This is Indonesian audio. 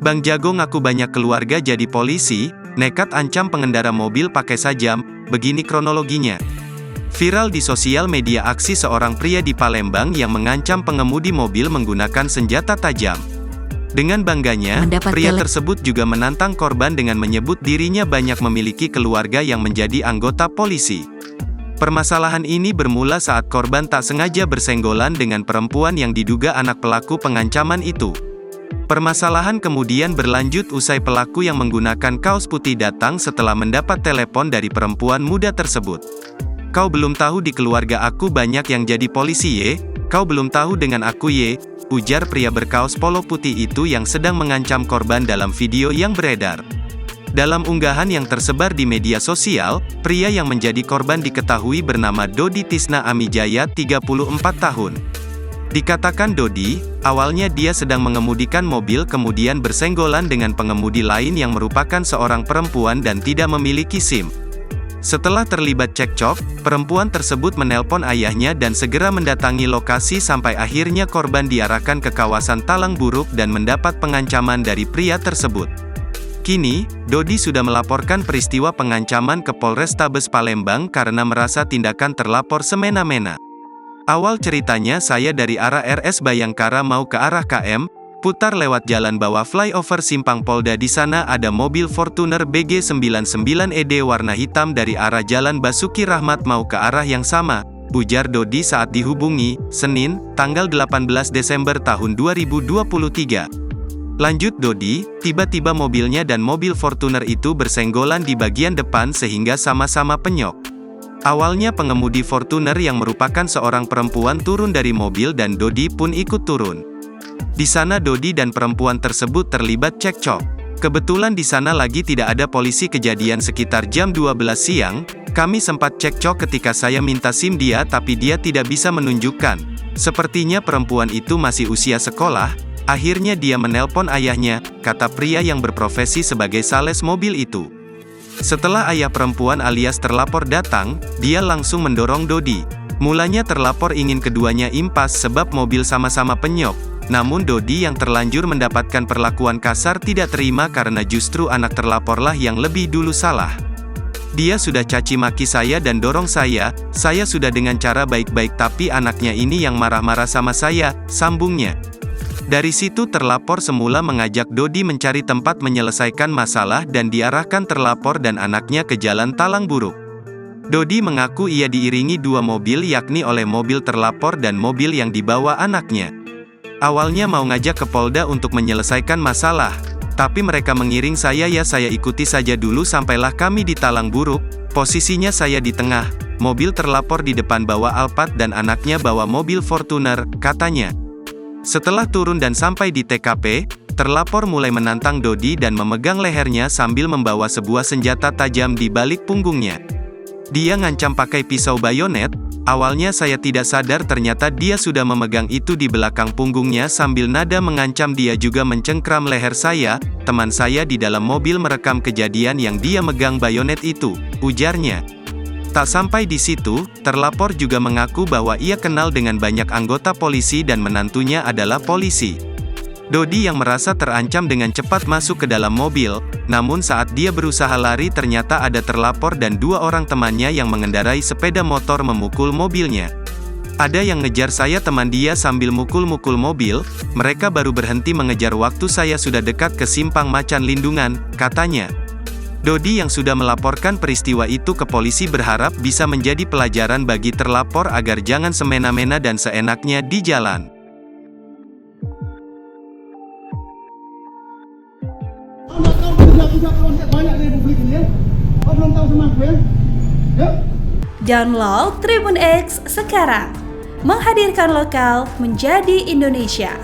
Bang Jago ngaku banyak keluarga jadi polisi, nekat ancam pengendara mobil pakai sajam, begini kronologinya. Viral di sosial media aksi seorang pria di Palembang yang mengancam pengemudi mobil menggunakan senjata tajam. Dengan bangganya, pria tersebut juga menantang korban dengan menyebut dirinya banyak memiliki keluarga yang menjadi anggota polisi. Permasalahan ini bermula saat korban tak sengaja bersenggolan dengan perempuan yang diduga anak pelaku pengancaman itu. Permasalahan kemudian berlanjut usai pelaku yang menggunakan kaos putih datang setelah mendapat telepon dari perempuan muda tersebut. "Kau belum tahu di keluarga aku banyak yang jadi polisi ye? Kau belum tahu dengan aku ye?" ujar pria berkaos polo putih itu yang sedang mengancam korban dalam video yang beredar. Dalam unggahan yang tersebar di media sosial, pria yang menjadi korban diketahui bernama Dodi Tisna Amijaya 34 tahun. Dikatakan Dodi, awalnya dia sedang mengemudikan mobil kemudian bersenggolan dengan pengemudi lain yang merupakan seorang perempuan dan tidak memiliki SIM. Setelah terlibat cekcok, perempuan tersebut menelpon ayahnya dan segera mendatangi lokasi sampai akhirnya korban diarahkan ke kawasan Talang Buruk dan mendapat pengancaman dari pria tersebut. Kini, Dodi sudah melaporkan peristiwa pengancaman ke Polrestabes Palembang karena merasa tindakan terlapor semena-mena. "Awal ceritanya saya dari arah RS Bayangkara mau ke arah KM, putar lewat jalan bawah flyover Simpang Polda. Di sana ada mobil Fortuner BG99ED warna hitam dari arah Jalan Basuki Rahmat mau ke arah yang sama," ujar Dodi saat dihubungi, Senin, tanggal 18 Desember tahun 2023. Lanjut Dodi, tiba-tiba mobilnya dan mobil Fortuner itu bersenggolan di bagian depan sehingga sama-sama penyok. Awalnya pengemudi Fortuner yang merupakan seorang perempuan turun dari mobil dan Dodi pun ikut turun. Di sana Dodi dan perempuan tersebut terlibat cekcok. Kebetulan di sana lagi tidak ada polisi. Kejadian sekitar jam 12 siang, kami sempat cekcok ketika saya minta SIM dia tapi dia tidak bisa menunjukkan. Sepertinya perempuan itu masih usia sekolah, akhirnya dia menelpon ayahnya, kata pria yang berprofesi sebagai sales mobil itu. Setelah ayah perempuan alias terlapor datang, dia langsung mendorong Dodi. Mulanya terlapor ingin keduanya impas sebab mobil sama-sama penyok. Namun Dodi yang terlanjur mendapatkan perlakuan kasar tidak terima karena justru anak terlaporlah yang lebih dulu salah. "Dia sudah caci maki saya dan dorong saya sudah dengan cara baik-baik tapi anaknya ini yang marah-marah sama saya," sambungnya. Dari situ terlapor semula mengajak Dodi mencari tempat menyelesaikan masalah dan diarahkan terlapor dan anaknya ke Jalan Talang Buruk. Dodi mengaku ia diiringi dua mobil yakni oleh mobil terlapor dan mobil yang dibawa anaknya. Awalnya mau ngajak ke Polda untuk menyelesaikan masalah, tapi mereka mengiring saya ikuti saja dulu sampailah kami di Talang Buruk, posisinya saya di tengah, mobil terlapor di depan bawa Alphard dan anaknya bawa mobil Fortuner, katanya. Setelah turun dan sampai di TKP, terlapor mulai menantang Dodi dan memegang lehernya sambil membawa sebuah senjata tajam di balik punggungnya. Dia ngancam pakai pisau bayonet. Awalnya saya tidak sadar ternyata dia sudah memegang itu di belakang punggungnya sambil nada mengancam. Dia juga mencengkram leher saya. "Teman saya di dalam mobil merekam kejadian yang dia megang bayonet itu," ujarnya. Tak sampai di situ, terlapor juga mengaku bahwa ia kenal dengan banyak anggota polisi dan menantunya adalah polisi. Dodi yang merasa terancam dengan cepat masuk ke dalam mobil, namun saat dia berusaha lari ternyata ada terlapor dan dua orang temannya yang mengendarai sepeda motor memukul mobilnya. "Ada yang ngejar saya," teman dia sambil mukul-mukul mobil, "mereka baru berhenti mengejar waktu saya sudah dekat ke Simpang Macan Lindungan," katanya. Dodi yang sudah melaporkan peristiwa itu ke polisi berharap bisa menjadi pelajaran bagi terlapor agar jangan semena-mena dan seenaknya di jalan. Download Tribun X sekarang, menghadirkan lokal menjadi Indonesia.